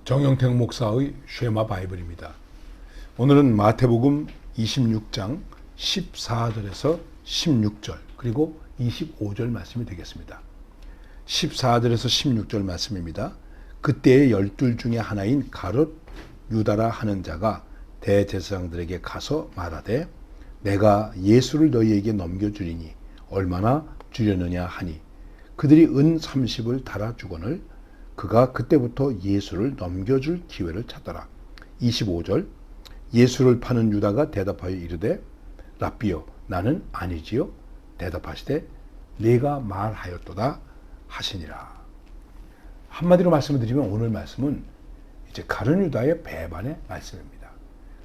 정영택 목사의 쉐마 바이블입니다. 오늘은 마태복음 26장 14절에서 16절 그리고 25절 말씀이 되겠습니다. 14절에서 16절 말씀입니다. 그때의 12 중에 하나인 가룟 유다라 하는 자가 대제사장들에게 가서 말하되 내가 예수를 너희에게 넘겨주리니 얼마나 주려느냐 하니 그들이 은 30을 달아주거늘 그가 그때부터 예수를 넘겨줄 기회를 찾더라. 25절 예수를 파는 유다가 대답하여 이르되 랍비여 나는 아니지요. 대답하시되 네가 말하였도다 하시니라. 한마디로 말씀을 드리면 오늘 말씀은 이제 가룟 유다의 배반의 말씀입니다.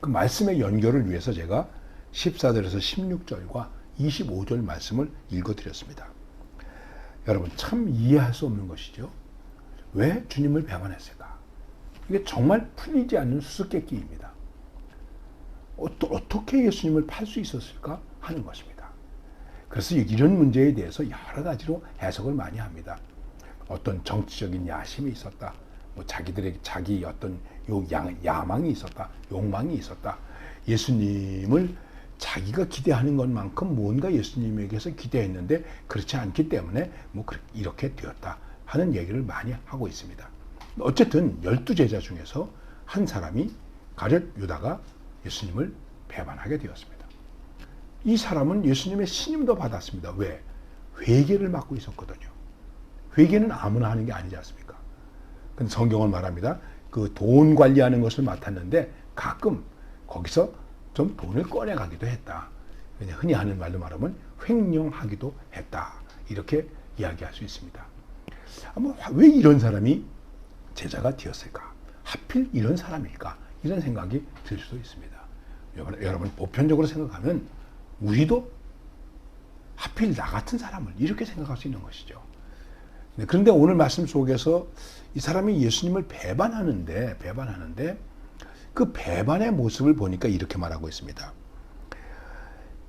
그 말씀의 연결을 위해서 제가 14절에서 16절과 25절 말씀을 읽어드렸습니다. 여러분 참 이해할 수 없는 것이죠. 왜 주님을 배반했을까? 이게 정말 풀리지 않는 수수께끼입니다. 어떻게 예수님을 팔 수 있었을까 하는 것입니다. 그래서 이런 문제에 대해서 여러 가지로 해석을 많이 합니다. 어떤 정치적인 야심이 있었다. 자기들의 자기 어떤 야망이 있었다. 욕망이 있었다. 예수님을 자기가 기대하는 것만큼 뭔가 예수님에게서 기대했는데 그렇지 않기 때문에 이렇게 되었다 하는 얘기를 많이 하고 있습니다. 어쨌든 12제자 중에서 한 사람이 가룟 유다가 예수님을 배반하게 되었습니다. 이 사람은 예수님의 신임도 받았습니다. 왜? 회계를 맡고 있었거든요. 회계는 아무나 하는 게 아니지 않습니까? 근데 성경은 말합니다. 그 돈 관리하는 것을 맡았는데 가끔 거기서 좀 돈을 꺼내가기도 했다. 흔히 하는 말로 말하면 횡령하기도 했다. 이렇게 이야기할 수 있습니다. 왜 이런 사람이 제자가 되었을까? 하필 이런 사람일까? 이런 생각이 들 수도 있습니다. 여러분 보편적으로 생각하면 우리도 하필 나 같은 사람을 이렇게 생각할 수 있는 것이죠. 그런데 오늘 말씀 속에서 이 사람이 예수님을 배반하는데 그 배반의 모습을 보니까 이렇게 말하고 있습니다.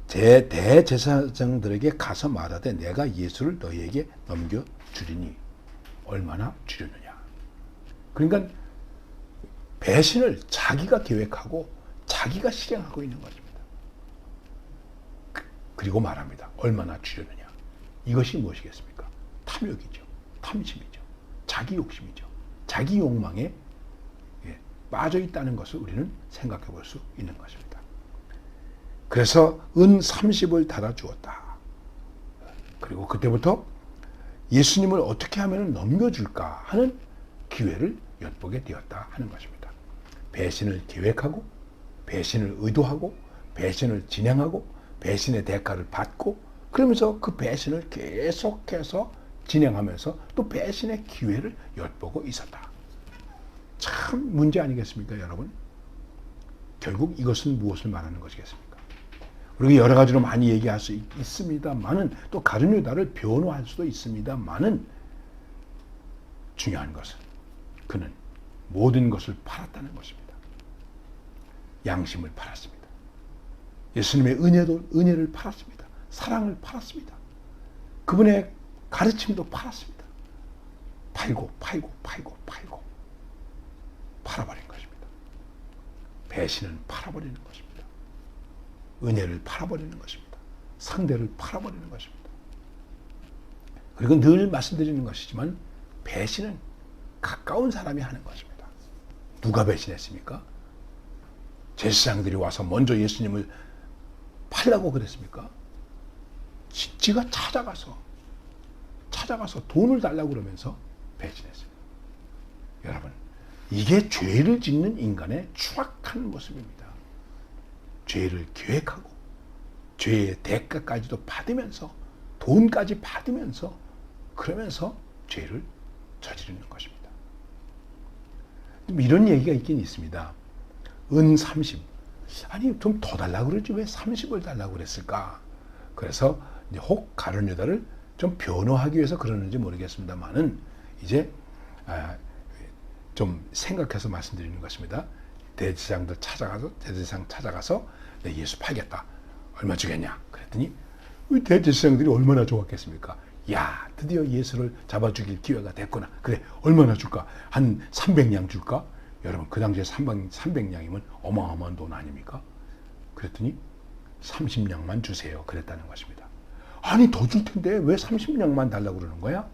제 대제사장들에게 가서 말하되 내가 예수를 너희에게 넘겨주리니 얼마나 주려느냐. 그러니까 배신을 자기가 계획하고 자기가 실행하고 있는 것입니다. 그리고 말합니다. 얼마나 주려느냐. 이것이 무엇이겠습니까? 탐욕이죠. 탐심이죠. 자기 욕심이죠. 자기 욕망에 빠져 있다는 것을 우리는 생각해 볼 수 있는 것입니다. 그래서 은 30을 달아주었다. 그리고 그때부터 예수님을 어떻게 하면 넘겨줄까 하는 기회를 엿보게 되었다 하는 것입니다. 배신을 계획하고 배신을 의도하고 배신을 진행하고 배신의 대가를 받고 그러면서 그 배신을 계속해서 진행하면서 또 배신의 기회를 엿보고 있었다. 참 문제 아니겠습니까, 여러분? 결국 이것은 무엇을 말하는 것이겠습니까? 우리가 여러 가지로 많이 얘기할 수 있습니다만은 또 가룟 유다를 변호할 수도 있습니다만은 중요한 것은 그는 모든 것을 팔았다는 것입니다. 양심을 팔았습니다. 예수님의 은혜를 팔았습니다. 사랑을 팔았습니다. 그분의 가르침도 팔았습니다. 팔고 팔아버린 것입니다. 배신은 팔아버리는 것입니다. 은혜를 팔아버리는 것입니다. 상대를 팔아버리는 것입니다. 그리고 늘 말씀드리는 것이지만 배신은 가까운 사람이 하는 것입니다. 누가 배신했습니까? 제사장들이 와서 먼저 예수님을 팔라고 그랬습니까? 지가 찾아가서 돈을 달라고 그러면서 배신했어요. 여러분, 이게 죄를 짓는 인간의 추악한 모습입니다. 죄를 계획하고 죄의 대가까지도 받으면서 돈까지 받으면서 그러면서 죄를 저지르는 것입니다. 이런 얘기가 있긴 있습니다. 은 30. 아니 좀 더 달라고 그러지 왜 30을 달라고 그랬을까? 그래서 혹 가룟 유다를 좀 변호하기 위해서 그러는지 모르겠습니다만은 이제 좀 생각해서 말씀드리는 것입니다. 대제사장 찾아가서 내 예수 팔겠다. 얼마 주겠냐? 그랬더니 우리 대제사장들이 얼마나 좋았겠습니까? 야, 드디어 예수를 잡아 죽일 기회가 됐구나. 그래, 얼마나 줄까? 한 300냥 줄까? 여러분 그 당시에 300냥이면 어마어마한 돈 아닙니까? 그랬더니 30냥만 주세요. 그랬다는 것입니다. 아니 더 줄 텐데 왜 30냥만 달라고 그러는 거야?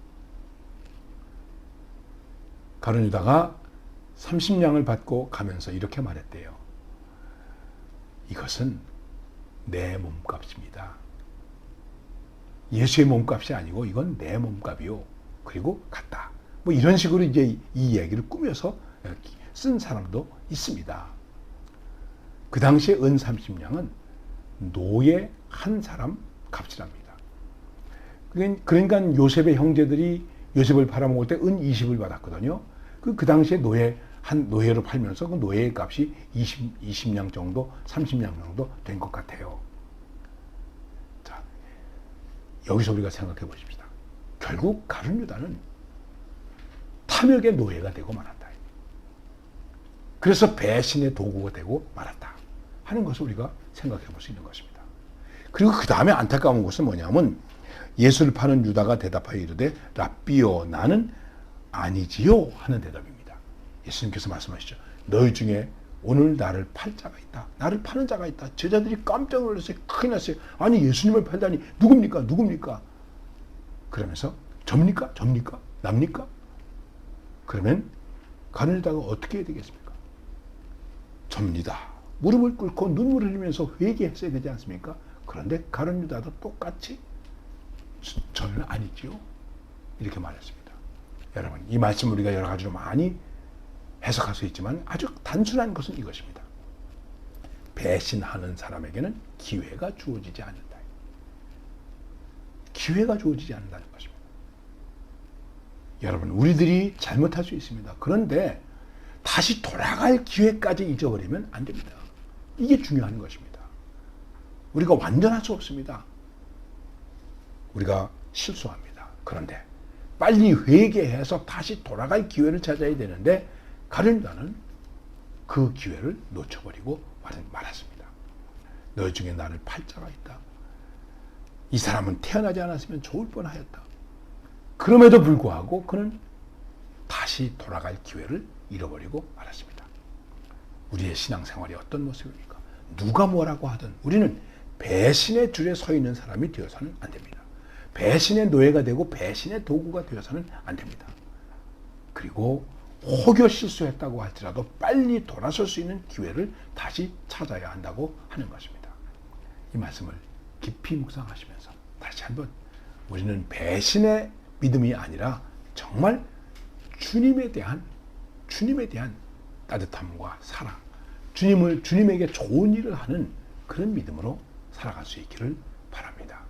가룟 유다가 30냥을 받고 가면서 이렇게 말했대요. 이것은 내 몸값입니다. 예수의 몸값이 아니고 이건 내 몸값이요. 그리고 갔다. 뭐 이런 식으로 이제 이 얘기를 꾸며서 쓴 사람도 있습니다. 그 당시에 은 30냥은 노예 한 사람 값이랍니다. 그러니까 요셉의 형제들이 요셉을 팔아먹을 때 은 20을 받았거든요. 그 당시에 노예로 팔면서 그 노예의 값이 20냥 정도, 30냥 정도 된 것 같아요. 자, 여기서 우리가 생각해 보십시다. 결국 가룟 유다는 탐욕의 노예가 되고 말았다. 그래서 배신의 도구가 되고 말았다 하는 것을 우리가 생각해 볼 수 있는 것입니다. 그리고 그 다음에 안타까운 것은 뭐냐면 예수를 파는 유다가 대답하여 이르되 랍비요 나는 아니지요 하는 대답입니다. 예수님께서 말씀하시죠. 너희 중에 오늘 나를 팔 자가 있다. 나를 파는 자가 있다. 제자들이 깜짝 놀랐어요. 큰일 났어요. 아니 예수님을 팔다니 누굽니까? 누굽니까? 그러면서 접니까? 접니까? 납니까? 그러면 가룟 유다가 어떻게 해야 되겠습니까? 접니다. 무릎을 꿇고 눈물을 흘리면서 회개했어야 되지 않습니까? 그런데 가룟 유다도 똑같이 저는 아니지요. 이렇게 말했습니다. 여러분 이 말씀 우리가 여러 가지로 많이 해석할 수 있지만 아주 단순한 것은 이것입니다. 배신하는 사람에게는 기회가 주어지지 않는다. 기회가 주어지지 않는다는 것입니다. 여러분 우리들이 잘못할 수 있습니다. 그런데 다시 돌아갈 기회까지 잊어버리면 안 됩니다. 이게 중요한 것입니다. 우리가 완전할 수 없습니다. 우리가 실수합니다. 그런데 빨리 회개해서 다시 돌아갈 기회를 찾아야 되는데 가룟 유다는 그 기회를 놓쳐버리고 말았습니다. 너희 중에 나를 팔 자가 있다. 이 사람은 태어나지 않았으면 좋을 뻔하였다. 그럼에도 불구하고 그는 다시 돌아갈 기회를 잃어버리고 말았습니다. 우리의 신앙생활이 어떤 모습입니까? 누가 뭐라고 하든 우리는 배신의 줄에 서 있는 사람이 되어서는 안 됩니다. 배신의 노예가 되고 배신의 도구가 되어서는 안 됩니다. 그리고 혹여 실수했다고 할지라도 빨리 돌아설 수 있는 기회를 다시 찾아야 한다고 하는 것입니다. 이 말씀을 깊이 묵상하시면서 다시 한번 우리는 배신의 믿음이 아니라 정말 주님에 대한 따뜻함과 사랑, 주님에게 좋은 일을 하는 그런 믿음으로 살아갈 수 있기를 바랍니다.